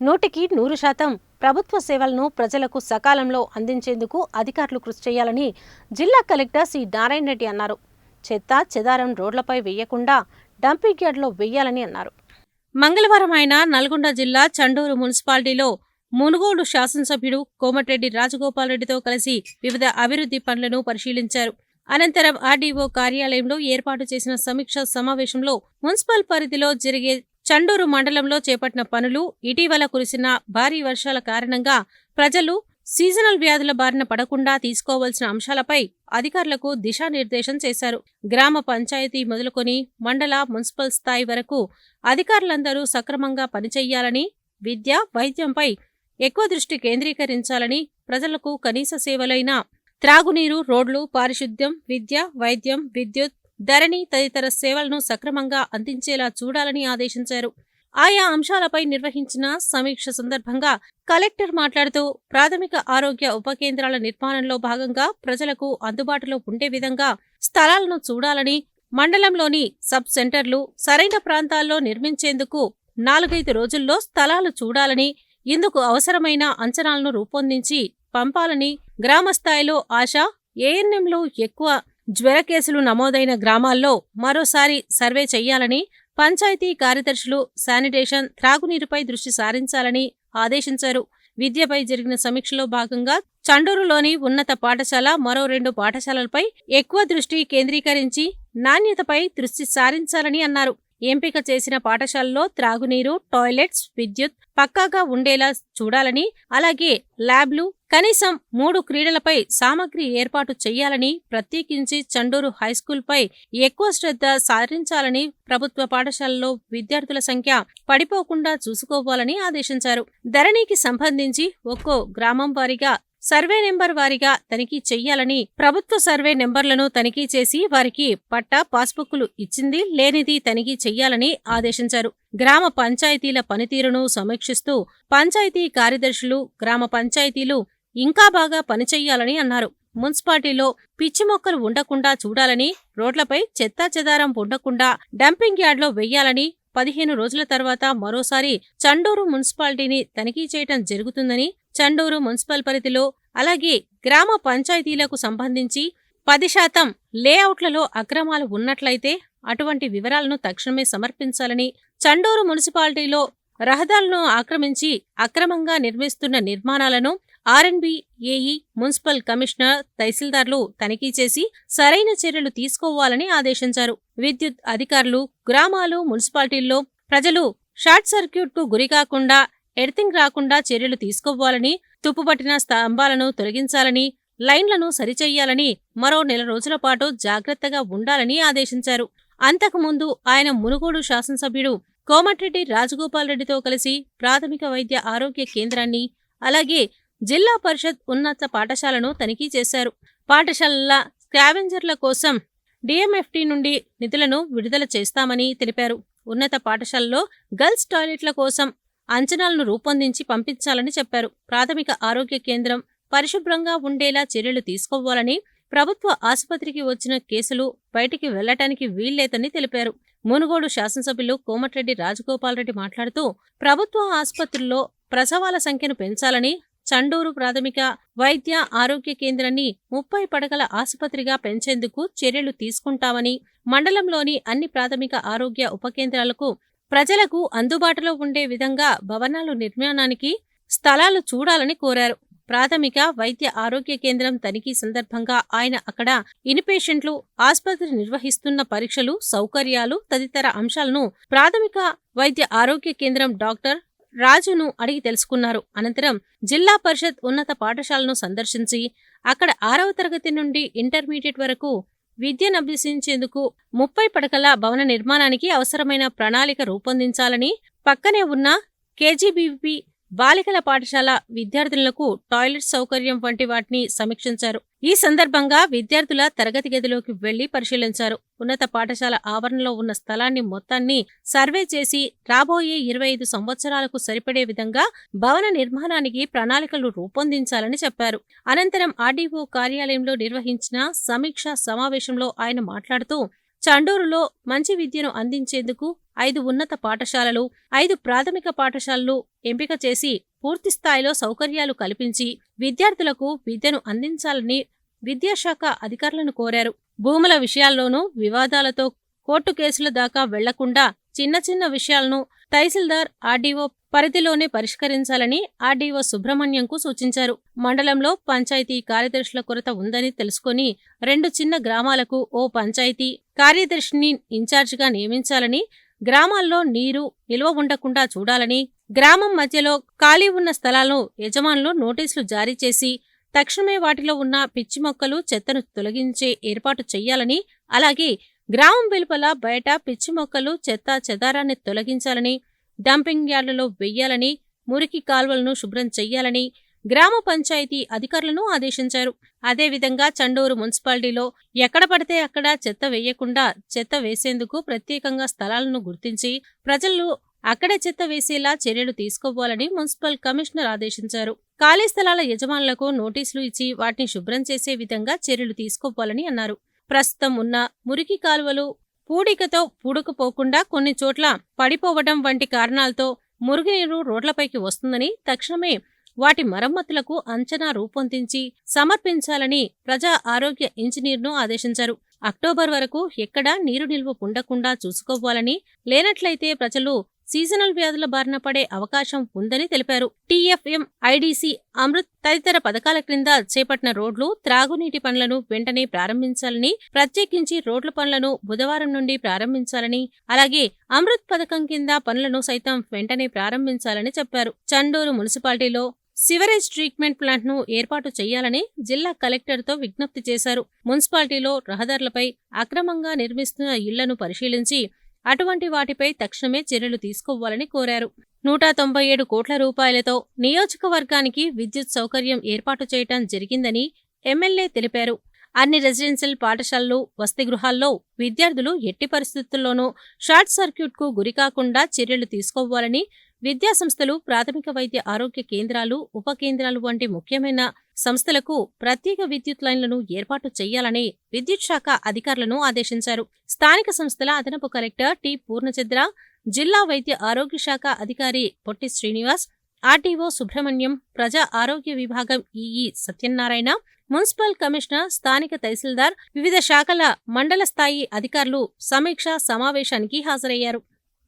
100% ప్రభుత్వ సేవలను ప్రజలకు సకాలంలో అందించేందుకు అధికారులు కృషి చేయాలని జిల్లా కలెక్టర్ సి నారాయణ రెడ్డి అన్నారు. చెత్త చెదారం రోడ్లపై వేయకుండా డంపింగ్ యార్డ్లో వేయాలని అన్నారు. మంగళవారం ఆయన నల్గొండ జిల్లా చండూరు మున్సిపాలిటీలో మునుగోడు శాసనసభ్యుడు కోమటిరెడ్డి రాజగోపాల్ రెడ్డితో కలిసి వివిధ అభివృద్ధి పనులను పరిశీలించారు. అనంతరం ఆర్డీఓ కార్యాలయంలో ఏర్పాటు చేసిన సమీక్ష సమావేశంలో మున్సిపల్ పరిధిలో జరిగే చండూరు మండలంలో చేపట్టిన పనులు, ఇటీవల కురిసిన భారీ వర్షాల కారణంగా ప్రజలు సీజనల్ వ్యాధుల బారిన పడకుండా తీసుకోవాల్సిన అంశాలపై అధికారులకు దిశానిర్దేశం చేశారు. గ్రామ పంచాయతీ మొదలుకొని మండల, మున్సిపల్ స్థాయి వరకు అధికారులందరూ సక్రమంగా పనిచేయాలని, విద్య, వైద్యంపై ఎక్కువ దృష్టి కేంద్రీకరించాలని, ప్రజలకు కనీస సేవలైన త్రాగునీరు, రోడ్లు, పారిశుద్ధ్యం, విద్య, వైద్యం, విద్యుత్, ధరణి తదితర సేవలను సక్రమంగా అందించేలా చూడాలని ఆదేశించారు. ఆయా అంశాలపై నిర్వహించిన సమీక్ష సందర్భంగా కలెక్టర్ మాట్లాడుతూ ప్రాథమిక ఆరోగ్య ఉప కేంద్రాల నిర్మాణంలో భాగంగా ప్రజలకు అందుబాటులో ఉండే విధంగా స్థలాలను చూడాలని, మండలంలోని సబ్ సెంటర్లు సరైన ప్రాంతాల్లో నిర్మించేందుకు 4-5 రోజుల్లో స్థలాలు చూడాలని, ఇందుకు అవసరమైన అంచనాలను రూపొందించి పంపాలని, గ్రామస్థాయిలో ఆశా, ఏఎన్ఎంలు ఎక్కువ జ్వర కేసులు నమోదైన గ్రామాల్లో మరోసారి సర్వే చేయాలని, పంచాయతీ కార్యదర్శులు శానిటేషన్, త్రాగునీరుపై దృష్టి సారించాలని ఆదేశించారు. విద్యపై జరిగిన సమీక్షలో భాగంగా చండూరులోని ఉన్నత పాఠశాల, మరో 2 పాఠశాలలపై ఎక్కువ దృష్టి కేంద్రీకరించి నాణ్యతపై దృష్టి సారించాలని అన్నారు. ఎంపిక చేసిన పాఠశాలలో త్రాగునీరు, టాయిలెట్స్, విద్యుత్ పక్కాగా ఉండేలా చూడాలని, అలాగే ల్యాబ్లు, కనీసం 3 క్రీడలపై సామగ్రి ఏర్పాటు చేయాలని, ప్రత్యేకించి చండూరు హైస్కూల్పై ఎక్కువ శ్రద్ధ సారించాలని, ప్రభుత్వ పాఠశాలలో విద్యార్థుల సంఖ్య పడిపోకుండా చూసుకోవాలని ఆదేశించారు. ధరణికి సంబంధించి ఒక్కో గ్రామం వారీగా సర్వే నెంబర్ వారీగా తనిఖీ చెయ్యాలని, ప్రభుత్వ సర్వే నెంబర్లను తనిఖీ చేసి వారికి పట్టా, పాస్బుక్లు ఇచ్చింది లేనిది తనిఖీ చెయ్యాలని ఆదేశించారు. గ్రామ పంచాయతీల పనితీరును సమీక్షిస్తూ పంచాయతీ కార్యదర్శులు గ్రామ పంచాయతీలు ఇంకా బాగా పనిచెయ్యాలని అన్నారు. మున్సిపాలిటీలో పిచ్చి మొక్కలు ఉండకుండా చూడాలని, రోడ్లపై చెత్తా చెదారం ఉండకుండా డంపింగ్ యార్డ్లో వెయ్యాలని, 15 రోజుల తర్వాత మరోసారి చండూరు మున్సిపాలిటీని తనిఖీ చేయటం జరుగుతుందని, చండూరు మున్సిపల్ పరిధిలో అలాగే గ్రామ పంచాయతీలకు సంబంధించి 10% లేఅవుట్లలో అక్రమాలు ఉన్నట్లయితే అటువంటి వివరాలను తక్షణమే సమర్పించాలని, చండూరు మున్సిపాలిటీలో రహదారులను ఆక్రమించి అక్రమంగా నిర్మిస్తున్న నిర్మాణాలను ఆర్ఎండ్బి, ఏఈ, మున్సిపల్ కమిషనర్, తహసీల్దార్లు తనిఖీ చేసి సరైన చర్యలు తీసుకోవాలని ఆదేశించారు. విద్యుత్ అధికారులు గ్రామాలు, మున్సిపాలిటీల్లో ప్రజలు షార్ట్ సర్క్యూట్కు గురికాకుండా, ఎర్తింగ్ రాకుండా చర్యలు తీసుకోవాలని, తుప్పుపట్టిన స్తంభాలను తొలగించాలని, లైన్లను సరిచెయ్యాలని, మరో 1 నెల రోజుల పాటు జాగ్రత్తగా ఉండాలని ఆదేశించారు. అంతకుముందు ఆయన మునుగోడు శాసనసభ్యుడు కోమటిరెడ్డి రాజగోపాల్ రెడ్డితో కలిసి ప్రాథమిక వైద్య ఆరోగ్య కేంద్రాన్ని, అలాగే జిల్లా పరిషత్ ఉన్నత పాఠశాలను తనిఖీ చేశారు. పాఠశాలల స్కావెంజర్ల కోసం డిఎంఎఫ్టి నుండి నిధులను విడుదల చేస్తామని తెలిపారు. ఉన్నత పాఠశాలలో గర్ల్స్ టాయిలెట్ల కోసం అంచనాలను రూపొందించి పంపించాలని చెప్పారు. ప్రాథమిక ఆరోగ్య కేంద్రం పరిశుభ్రంగా ఉండేలా చర్యలు తీసుకోవాలని, ప్రభుత్వ ఆసుపత్రికి వచ్చిన కేసులు బయటికి వెళ్లటానికి వీల్లేదని తెలిపారు. మునుగోడు శాసనసభ్యులు కోమటిరెడ్డి రాజగోపాల్ రెడ్డి మాట్లాడుతూ ప్రభుత్వ ఆసుపత్రుల్లో ప్రసవాల సంఖ్యను పెంచాలని, చండూరు ప్రాథమిక వైద్య ఆరోగ్య కేంద్రాన్ని 30 పడకల ఆసుపత్రిగా పెంచేందుకు చర్యలు తీసుకుంటామని, మండలంలోని అన్ని ప్రాథమిక ఆరోగ్య ఉప కేంద్రాలకు ప్రజలకు అందుబాటులో ఉండే విధంగా భవనాలు నిర్మాణానికి స్థలాలు చూడాలని కోరారు. ప్రాథమిక వైద్య ఆరోగ్య కేంద్రం తనిఖీ సందర్భంగా ఆయన అక్కడ ఇన్పేషెంట్లు, ఆసుపత్రి నిర్వహిస్తున్న పరీక్షలు, సౌకర్యాలు తదితర అంశాలను ప్రాథమిక వైద్య ఆరోగ్య కేంద్రం డాక్టర్ రాజును అడిగి తెలుసుకున్నారు. అనంతరం జిల్లా పరిషత్ ఉన్నత పాఠశాలను సందర్శించి అక్కడ 6వ తరగతి నుండి ఇంటర్మీడియట్ వరకు విద్యనభ్యసించేందుకు 30 పడకల భవన నిర్మాణానికి అవసరమైన ప్రణాళిక రూపొందించాలని, పక్కనే ఉన్న కేజీబీవీ బాలికల పాఠశాల విద్యార్థులకు టాయిలెట్ సౌకర్యం వంటి వాటిని సమీక్షించారు. ఈ సందర్భంగా విద్యార్థుల తరగతి గదిలోకి వెళ్లి పరిశీలించారు. ఉన్నత పాఠశాల ఆవరణలో ఉన్న స్థలాన్ని మొత్తాన్ని సర్వే చేసి రాబోయే 25 సంవత్సరాలకు సరిపడే విధంగా భవన నిర్మాణానికి ప్రణాళికలు రూపొందించాలని చెప్పారు. అనంతరం ఆర్డీఓ కార్యాలయంలో నిర్వహించిన సమీక్షా సమావేశంలో ఆయన మాట్లాడుతూ చండూరులో మంచి విద్యను అందించేందుకు 5 ఉన్నత పాఠశాలలు, 5 ప్రాథమిక పాఠశాలలు ఎంపిక చేసి పూర్తి స్థాయిలో సౌకర్యాలు కల్పించి విద్యార్థులకు విద్యను అందించాలని విద్యాశాఖ అధికారులను కోరారు. భూముల విషయాల్లోనూ వివాదాలతో కోర్టు కేసుల దాకా వెళ్లకుండా చిన్న చిన్న విషయాలను తహసీల్దార్, ఆర్డీఓ పరిధిలోనే పరిష్కరించాలని ఆర్డీఓ సుబ్రహ్మణ్యంకు సూచించారు. మండలంలో పంచాయతీ కార్యదర్శుల కొరత ఉందని తెలుసుకొని 2 చిన్న గ్రామాలకు ఓ పంచాయతీ కార్యదర్శిని ఇన్ఛార్జిగా నియమించాలని, గ్రామాల్లో నీరు నిల్వ ఉండకుండా చూడాలని, గ్రామం మధ్యలో ఖాళీ ఉన్న స్థలాలను యజమానులు నోటీసులు జారీ చేసి తక్షణమే వాటిలో ఉన్న పిచ్చి మొక్కలు, చెత్తను తొలగించే ఏర్పాటు చెయ్యాలని, అలాగే గ్రామం వెలుపల బయట పిచ్చి మొక్కలు, చెత్త చెదారాన్ని తొలగించాలని, డంపింగ్ యార్డులలో వెయ్యాలని, మురికి కాల్వలను శుభ్రం చెయ్యాలని గ్రామ పంచాయతీ అధికారులను ఆదేశించారు. అదేవిధంగా చండూరు మున్సిపాలిటీలో ఎక్కడ పడితే అక్కడ చెత్త వేయకుండా చెత్త వేసేందుకు ప్రత్యేకంగా స్థలాలను గుర్తించి ప్రజలు అక్కడే చెత్త వేసేలా చర్యలు తీసుకోవాలని మున్సిపల్ కమిషనర్ ఆదేశించారు. ఖాళీ స్థలాల యజమానులకు నోటీసులు ఇచ్చి వాటిని శుభ్రం చేసే విధంగా చర్యలు తీసుకోవాలని అన్నారు. ప్రస్తుతం ఉన్న మురికి కాలువలు పూడికతో పూడుకుపోకుండా కొన్ని చోట్ల పడిపోవడం వంటి కారణాలతో మురుగునీరు రోడ్లపైకి వస్తుందని, తక్షణమే వాటి మరమ్మతులకు అంచనా రూపొందించి సమర్పించాలని ప్రజా ఆరోగ్య ఇంజనీర్ను ఆదేశించారు. అక్టోబర్ వరకు ఎక్కడా నీరు నిల్వ ఉండకుండా చూసుకోవాలని, లేనట్లయితే ప్రజలు సీజనల్ వ్యాధుల బారిన పడే అవకాశం ఉందని తెలిపారు. టీఎఫ్ఎం, ఐడీసీ, అమృత్ తదితర పథకాల క్రింద చేపట్టిన రోడ్లు, త్రాగునీటి పనులను వెంటనే ప్రారంభించాలని, ప్రత్యేకించి రోడ్ల పనులను బుధవారం నుండి ప్రారంభించాలని, అలాగే అమృత్ పథకం కింద పనులను సైతం వెంటనే ప్రారంభించాలని చెప్పారు. చండూరు మున్సిపాలిటీలో సివరేజ్ ట్రీట్మెంట్ ప్లాంట్ను ఏర్పాటు చేయాలని జిల్లా కలెక్టర్తో విజ్ఞప్తి చేశారు. మున్సిపాలిటీలో రహదారులపై అక్రమంగా నిర్మిస్తున్న ఇళ్లను పరిశీలించి అటువంటి వాటిపై తక్షణమే చర్యలు తీసుకోవాలని కోరారు. 197 కోట్ల రూపాయలతో నియోజకవర్గానికి విద్యుత్ సౌకర్యం ఏర్పాటు చేయటం జరిగిందని ఎమ్మెల్యే తెలిపారు. అన్ని రెసిడెన్షియల్ పాఠశాలలు, వసతి గృహాల్లో విద్యార్థులు ఎట్టి పరిస్థితుల్లోనూ షార్ట్ సర్క్యూట్కు గురికాకుండా చర్యలు తీసుకోవాలని, విద్యాసంస్థలు, ప్రాథమిక వైద్య ఆరోగ్య కేంద్రాలు, ఉప కేంద్రాలు వంటి ముఖ్యమైన సంస్థలకు ప్రత్యేక విద్యుత్ లైన్లను ఏర్పాటు చేయాలని విద్యుత్ శాఖ అధికారులను ఆదేశించారు. స్థానిక సంస్థల అదనపు కలెక్టర్ టి పూర్ణచంద్ర, జిల్లా వైద్య ఆరోగ్య శాఖ అధికారి పొట్టి శ్రీనివాస్, ఆర్డీఓ సుబ్రహ్మణ్యం, ప్రజా ఆరోగ్య విభాగం ఈఈ సత్యనారాయణ, మున్సిపల్ కమిషనర్, స్థానిక తహసీల్దార్, వివిధ శాఖల మండల స్థాయి అధికారులు సమీక్షా సమావేశానికి హాజరయ్యారు.